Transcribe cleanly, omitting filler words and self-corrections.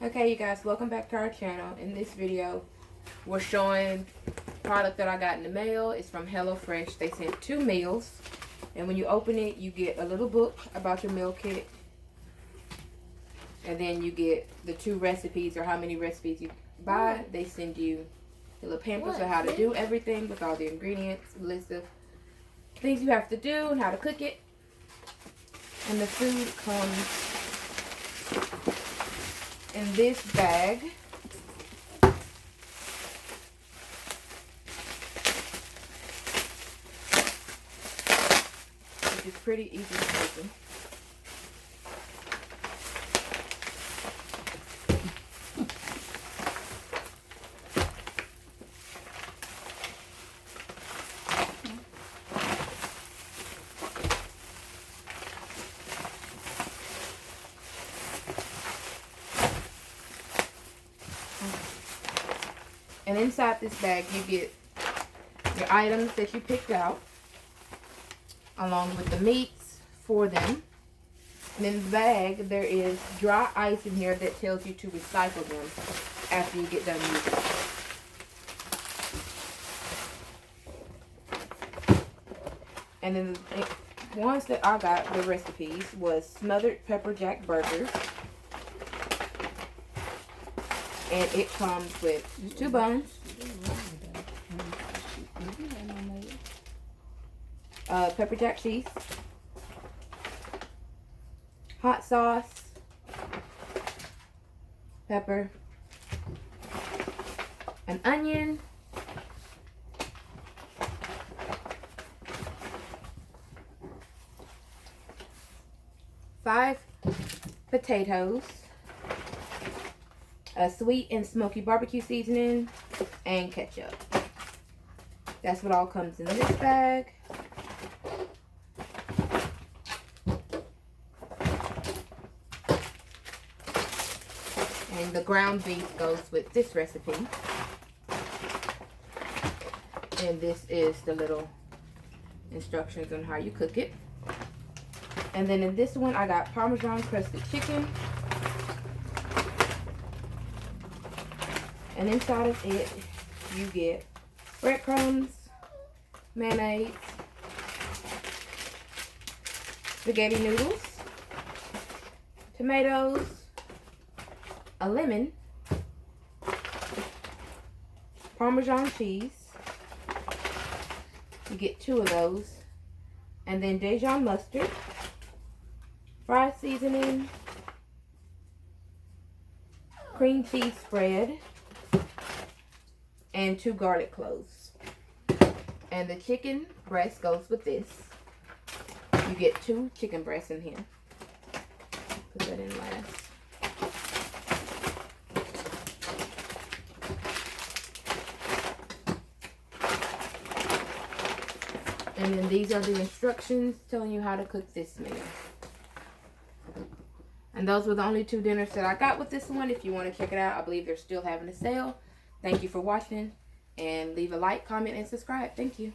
Okay, you guys, welcome back to our channel. In this video, we're showing product that I got in the mail. It's from HelloFresh. They sent 2 meals, and when you open it, you get a little book about your meal kit, and then you get the 2 recipes or how many recipes you buy. They send you the little pamphlets on how to do everything with all the ingredients, list of things you have to do and how to cook it. And the food comes in this bag. Which is pretty easy to open. And inside this bag, you get your items that you picked out, along with the meats for them. And in the bag, there is dry ice in here that tells you to recycle them after you get done using them. And then the ones that I got, the recipes, was smothered pepper jack burgers. And it comes with 2 buns, pepper jack cheese, hot sauce, pepper, an onion, five potatoes, a sweet and smoky barbecue seasoning, and ketchup. That's what all comes in this bag. And the ground beef goes with this recipe. And this is the little instructions on how you cook it. And then in this one, I got Parmesan crusted chicken. And inside of it, you get breadcrumbs, mayonnaise, spaghetti noodles, tomatoes, a lemon, Parmesan cheese. You get 2 of those. And then Dijon mustard, fried seasoning, cream cheese spread, and 2 garlic cloves. And the chicken breast goes with this. You get 2 chicken breasts in here. Put that in last. And then these are the instructions telling you how to cook this meal. And those were the only 2 dinners that I got with this one. If you want to check it out, I believe they're still having a sale. Thank you for watching, and leave a like, comment, and subscribe. Thank you.